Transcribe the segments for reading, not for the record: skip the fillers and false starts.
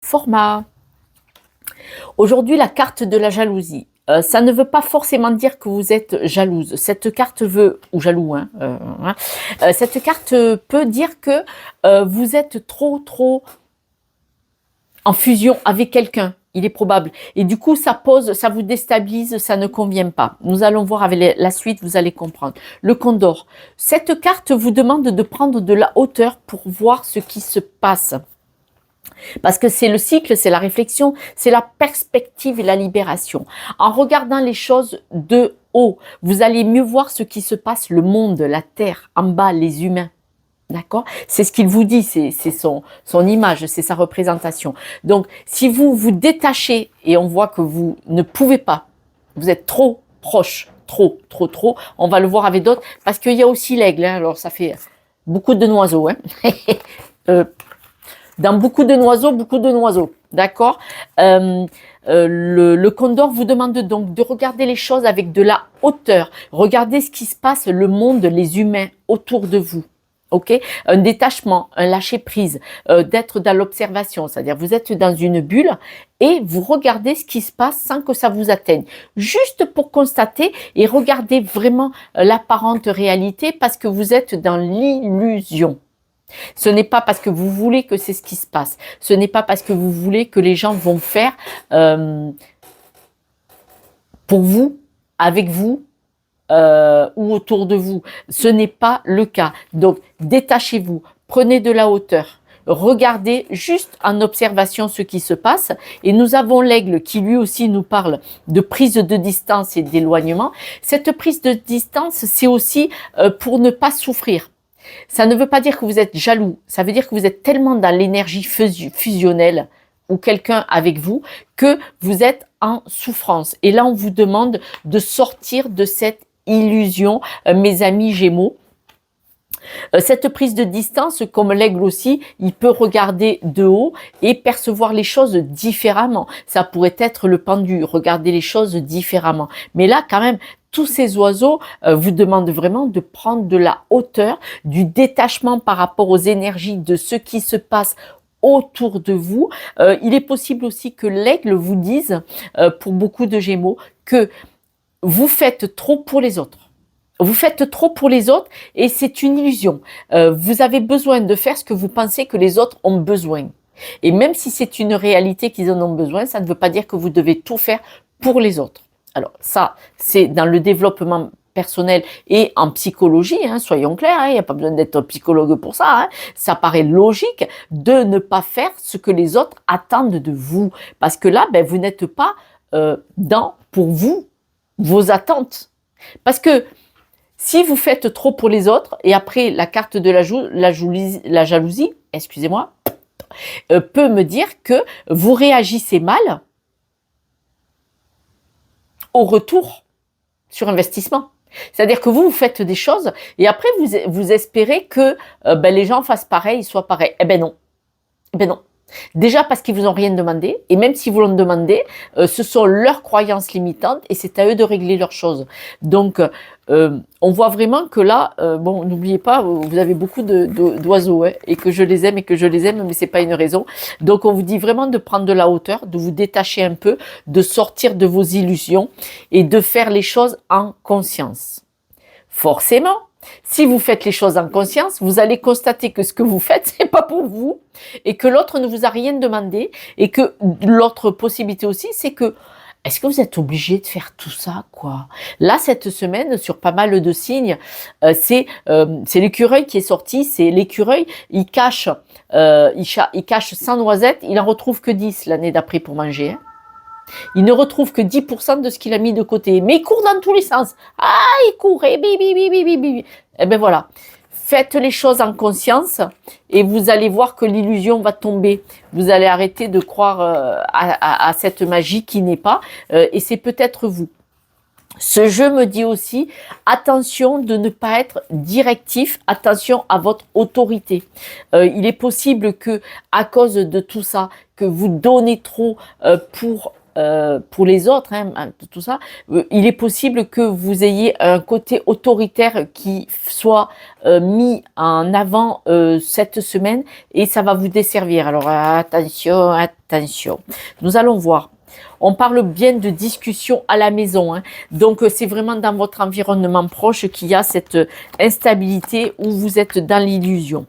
Format. Aujourd'hui, la carte de la jalousie. Ça ne veut pas forcément dire que vous êtes jalouse. Cette carte veut, ou jaloux, cette carte peut dire que vous êtes trop en fusion avec quelqu'un. Il est probable. Et du coup, ça vous déstabilise, ça ne convient pas. Nous allons voir avec la suite, vous allez comprendre. Le Condor. Cette carte vous demande de prendre de la hauteur pour voir ce qui se passe. Parce que c'est le cycle, c'est la réflexion, c'est la perspective et la libération. En regardant les choses de haut, vous allez mieux voir ce qui se passe, le monde, la terre, en bas, les humains. D'accord? C'est ce qu'il vous dit, c'est son image, c'est sa représentation. Donc, si vous vous détachez et on voit que vous ne pouvez pas, vous êtes trop proche, trop, on va le voir avec d'autres, parce qu'il y a aussi l'aigle, hein, alors ça fait beaucoup de noiseaux, hein. Dans beaucoup de noiseaux, d'accord. Le Condor vous demande donc de regarder les choses avec de la hauteur. Regardez ce qui se passe, le monde, les humains autour de vous. Ok, un détachement, un lâcher prise, d'être dans l'observation, c'est-à-dire vous êtes dans une bulle et vous regardez ce qui se passe sans que ça vous atteigne, juste pour constater et regarder vraiment l'apparente réalité parce que vous êtes dans l'illusion. Ce n'est pas parce que vous voulez que c'est ce qui se passe. Ce n'est pas parce que vous voulez que les gens vont faire pour vous, avec vous ou autour de vous. Ce n'est pas le cas. Donc, détachez-vous, prenez de la hauteur. Regardez juste en observation ce qui se passe. Et nous avons l'aigle qui lui aussi nous parle de prise de distance et d'éloignement. Cette prise de distance, c'est aussi pour ne pas souffrir. Ça ne veut pas dire que vous êtes jaloux, ça veut dire que vous êtes tellement dans l'énergie fusionnelle ou quelqu'un avec vous que vous êtes en souffrance. Et là, on vous demande de sortir de cette illusion, mes amis Gémeaux. Cette prise de distance, comme l'aigle aussi, il peut regarder de haut et percevoir les choses différemment. Ça pourrait être le pendu, regarder les choses différemment. Mais là, quand même, tous ces oiseaux vous demandent vraiment de prendre de la hauteur, du détachement par rapport aux énergies de ce qui se passe autour de vous. Il est possible aussi que l'aigle vous dise, pour beaucoup de Gémeaux, que vous faites trop pour les autres. Vous faites trop pour les autres et c'est une illusion. Vous avez besoin de faire ce que vous pensez que les autres ont besoin. Et même si c'est une réalité qu'ils en ont besoin, ça ne veut pas dire que vous devez tout faire pour les autres. Alors ça, c'est dans le développement personnel et en psychologie, hein, soyons clairs, il n'y a pas besoin d'être psychologue pour ça. Hein. Ça paraît logique de ne pas faire ce que les autres attendent de vous. Parce que là, vous n'êtes pas pour vous, vos attentes. Parce que si vous faites trop pour les autres, et après la carte de la jalousie, excusez-moi, peut me dire que vous réagissez mal au retour sur investissement. C'est-à-dire que vous faites des choses et après vous espérez que les gens fassent pareil, soient pareils. Eh ben non. Déjà parce qu'ils vous ont rien demandé, et même si vous l'ont demandé, ce sont leurs croyances limitantes et c'est à eux de régler leurs choses. Donc, on voit vraiment que là, n'oubliez pas, vous avez beaucoup d'oiseaux, hein, et que je les aime, mais c'est pas une raison. Donc, on vous dit vraiment de prendre de la hauteur, de vous détacher un peu, de sortir de vos illusions et de faire les choses en conscience. Forcément, si vous faites les choses en conscience, vous allez constater que ce que vous faites, c'est pas pour vous et que l'autre ne vous a rien demandé et que l'autre possibilité aussi, c'est que est-ce que vous êtes obligé de faire tout ça, quoi? Là, cette semaine, sur pas mal de signes, c'est l'écureuil qui est sorti. C'est l'écureuil, il cache 100 noisettes, il en retrouve que 10 l'année d'après pour manger. Hein. Il ne retrouve que 10% de ce qu'il a mis de côté. Mais il court dans tous les sens. Ah, il court. Et bibi. Eh ben voilà. Faites les choses en conscience et vous allez voir que l'illusion va tomber. Vous allez arrêter de croire à cette magie qui n'est pas. Et c'est peut-être vous. Ce jeu me dit aussi, attention de ne pas être directif, attention à votre autorité. Il est possible que, à cause de tout ça, que vous donnez trop pour pour les autres, hein, tout ça, il est possible que vous ayez un côté autoritaire qui soit mis en avant cette semaine et ça va vous desservir. Alors attention, attention. Nous allons voir. On parle bien de discussion à la maison, hein. Donc c'est vraiment dans votre environnement proche qu'il y a cette instabilité où vous êtes dans l'illusion.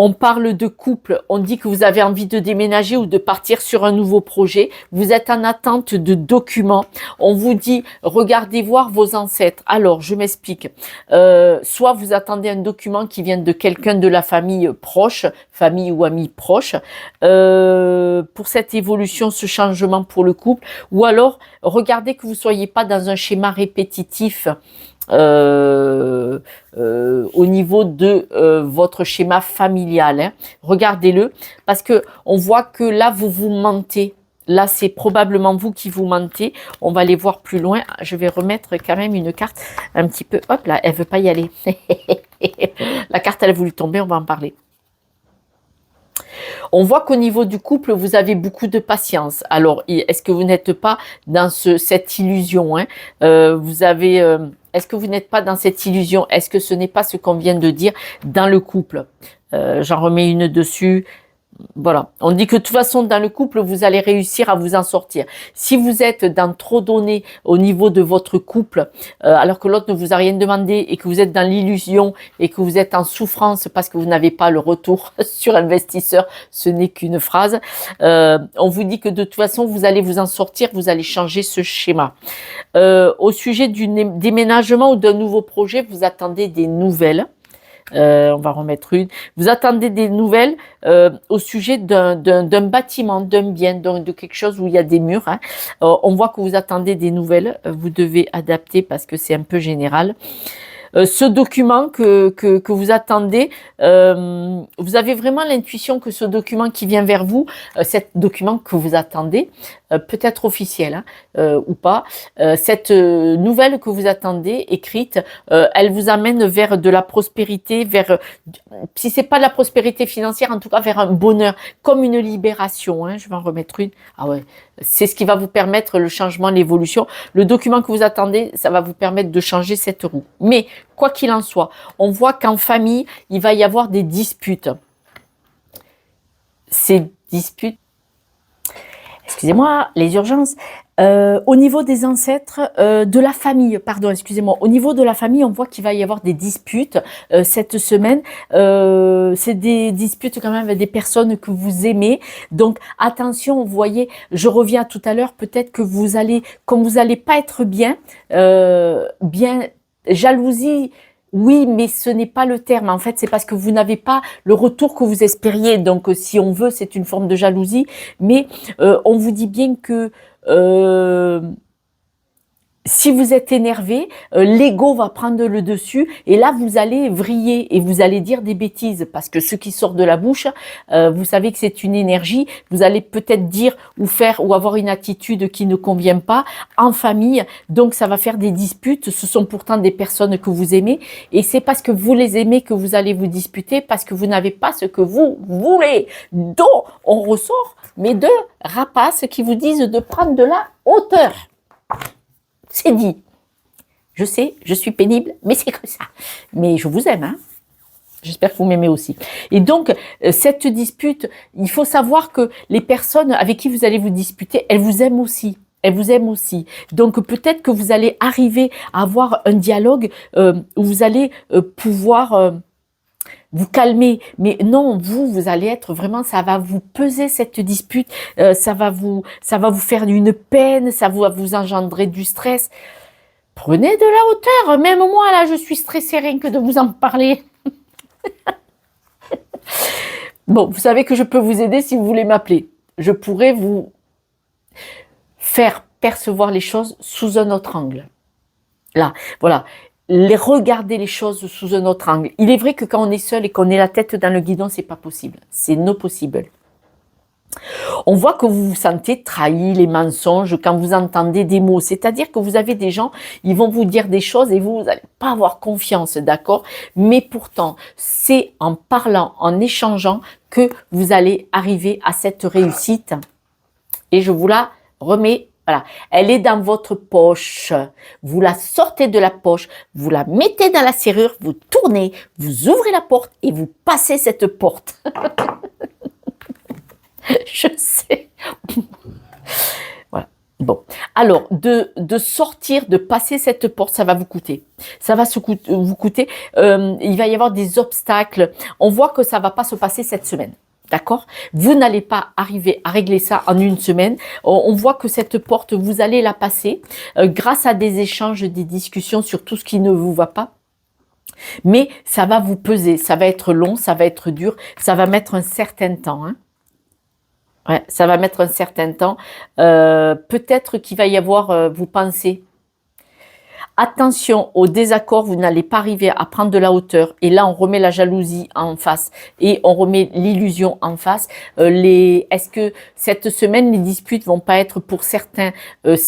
On parle de couple, on dit que vous avez envie de déménager ou de partir sur un nouveau projet. Vous êtes en attente de documents. On vous dit, regardez voir vos ancêtres. Alors, je m'explique. Soit vous attendez un document qui vient de quelqu'un de la famille proche, famille ou ami proche, pour cette évolution, ce changement pour le couple. Ou alors, regardez que vous ne soyez pas dans un schéma répétitif au niveau de votre schéma familial, hein. Regardez-le, parce que on voit que là vous vous mentez. Là, c'est probablement vous qui vous mentez. On va aller voir plus loin. Je vais remettre quand même une carte un petit peu. Hop là, elle veut pas y aller. La carte, elle a voulu tomber. On va en parler. On voit qu'au niveau du couple, vous avez beaucoup de patience. Alors, est-ce que vous n'êtes pas dans cette illusion, hein? Est-ce que vous n'êtes pas dans cette illusion? Est-ce que ce n'est pas ce qu'on vient de dire dans le couple? J'en remets une dessus. Voilà, on dit que de toute façon dans le couple vous allez réussir à vous en sortir. Si vous êtes dans trop donné au niveau de votre couple, alors que l'autre ne vous a rien demandé et que vous êtes dans l'illusion et que vous êtes en souffrance parce que vous n'avez pas le retour sur investisseur, ce n'est qu'une phrase. On vous dit que de toute façon vous allez vous en sortir, vous allez changer ce schéma. Au sujet du déménagement ou d'un nouveau projet, vous attendez des nouvelles. On va remettre une. Vous attendez des nouvelles au sujet d'un bâtiment, d'un bien, de quelque chose où il y a des murs, hein. On voit que vous attendez des nouvelles. Vous devez adapter parce que c'est un peu général. Ce document que vous attendez, vous avez vraiment l'intuition que ce document qui vient vers vous, cet document que vous attendez, peut-être officiel, hein, ou pas, cette nouvelle que vous attendez, écrite, elle vous amène vers de la prospérité, vers, si c'est pas de la prospérité financière, en tout cas vers un bonheur, comme une libération, hein. Je vais en remettre une. Ah ouais, c'est ce qui va vous permettre le changement, l'évolution. Le document que vous attendez, ça va vous permettre de changer cette roue. Mais quoi qu'il en soit, on voit qu'en famille, il va y avoir des disputes. Ces disputes, excusez-moi, les urgences, au niveau des ancêtres, de la famille, pardon, excusez-moi, au niveau de la famille, on voit qu'il va y avoir des disputes cette semaine. C'est des disputes quand même avec des personnes que vous aimez. Donc attention, vous voyez, je reviens à tout à l'heure, peut-être que vous allez, comme vous n'allez pas être bien, jalousie. Oui, mais ce n'est pas le terme. En fait, c'est parce que vous n'avez pas le retour que vous espériez. Donc, si on veut, c'est une forme de jalousie. Mais on vous dit bien que si vous êtes énervé, l'ego va prendre le dessus et là vous allez vriller et vous allez dire des bêtises parce que ce qui sort de la bouche, vous savez que c'est une énergie, vous allez peut-être dire ou faire ou avoir une attitude qui ne convient pas en famille, donc ça va faire des disputes. Ce sont pourtant des personnes que vous aimez et c'est parce que vous les aimez que vous allez vous disputer parce que vous n'avez pas ce que vous voulez. Donc on ressort mes deux rapaces qui vous disent de prendre de la hauteur. C'est dit. Je sais, je suis pénible, mais c'est comme ça. Mais je vous aime, hein. J'espère que vous m'aimez aussi. Et donc, cette dispute, il faut savoir que les personnes avec qui vous allez vous disputer, elles vous aiment aussi. Elles vous aiment aussi. Donc, peut-être que vous allez arriver à avoir un dialogue où vous allez pouvoir vous calmer. Mais non, vous allez être vraiment, ça va vous peser cette dispute, ça va vous faire une peine, ça va vous engendrer du stress. Prenez de la hauteur. Même moi, là, je suis stressée rien que de vous en parler. Bon, vous savez que je peux vous aider si vous voulez m'appeler. Je pourrais vous faire percevoir les choses sous un autre angle. Là, voilà. Regarder les choses sous un autre angle. Il est vrai que quand on est seul et qu'on est la tête dans le guidon, c'est pas possible. C'est no possible. On voit que vous vous sentez trahi, les mensonges, quand vous entendez des mots. C'est-à-dire que vous avez des gens, ils vont vous dire des choses et vous n'allez pas avoir confiance, d'accord? Mais pourtant, c'est en parlant, en échangeant que vous allez arriver à cette réussite. Et je vous la voilà, elle est dans votre poche. Vous la sortez de la poche, vous la mettez dans la serrure, vous tournez, vous ouvrez la porte et vous passez cette porte. Je sais. Voilà. Bon, alors de sortir, de passer cette porte, ça va vous coûter. Ça va vous coûter. Il va y avoir des obstacles. On voit que ça va pas se passer cette semaine. D'accord? Vous n'allez pas arriver à régler ça en une semaine. On voit que cette porte, vous allez la passer grâce à des échanges, des discussions sur tout ce qui ne vous va pas. Mais ça va vous peser, ça va être long, ça va être dur, ça va mettre un certain temps. Hein. Ouais, ça va mettre un certain temps. Peut-être qu'il va y avoir, vous pensez, attention au désaccord, vous n'allez pas arriver à prendre de la hauteur. Et là, on remet la jalousie en face et on remet l'illusion en face. Est-ce que cette semaine, les disputes vont pas être pour certains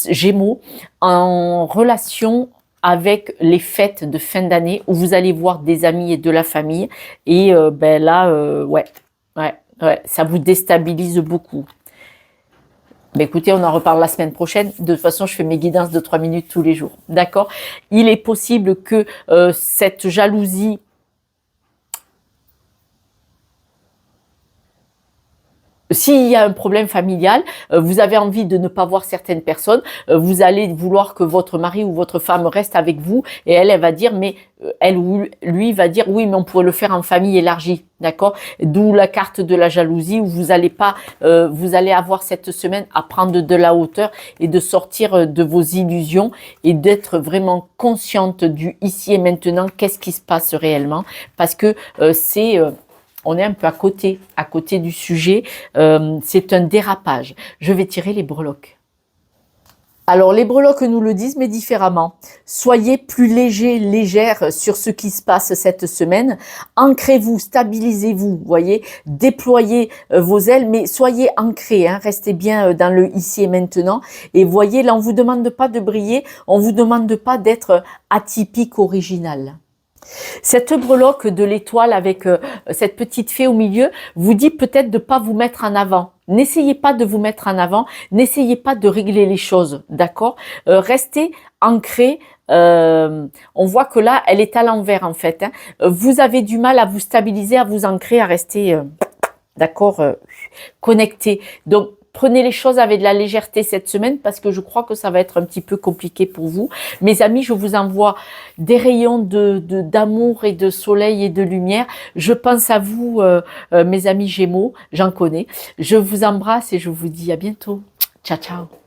Gémeaux en relation avec les fêtes de fin d'année où vous allez voir des amis et de la famille. Et ben là, ouais, ça vous déstabilise beaucoup. Ben écoutez, on en reparle la semaine prochaine. De toute façon, je fais mes guidances de 3 minutes tous les jours. D'accord? Il est possible que cette jalousie s'il y a un problème familial, vous avez envie de ne pas voir certaines personnes, vous allez vouloir que votre mari ou votre femme reste avec vous et elle va dire, mais elle ou lui va dire, oui, mais on pourrait le faire en famille élargie, d'accord? D'où la carte de la jalousie où vous allez pas, vous allez avoir cette semaine à prendre de la hauteur et de sortir de vos illusions et d'être vraiment consciente du ici et maintenant, qu'est-ce qui se passe réellement, parce que on est un peu à côté du sujet. C'est un dérapage. Je vais tirer les breloques. Alors, les breloques nous le disent, mais différemment. Soyez plus léger, légère sur ce qui se passe cette semaine. Ancrez-vous, stabilisez-vous, voyez. Déployez vos ailes, mais soyez ancrés, hein, restez bien dans le ici et maintenant. Et voyez, là, on vous demande pas de briller, on vous demande pas d'être atypique, original. Cette breloque de l'étoile avec cette petite fée au milieu vous dit peut-être de ne pas vous mettre en avant. N'essayez pas de vous mettre en avant, n'essayez pas de régler les choses, d'accord? Restez ancré. On voit que là, elle est à l'envers en fait. Hein. Vous avez du mal à vous stabiliser, à vous ancrer, à rester, d'accord, connecté. Donc, prenez les choses avec de la légèreté cette semaine parce que je crois que ça va être un petit peu compliqué pour vous. Mes amis, je vous envoie des rayons d'amour et de soleil et de lumière. Je pense à vous, mes amis Gémeaux, j'en connais. Je vous embrasse et je vous dis à bientôt. Ciao, ciao.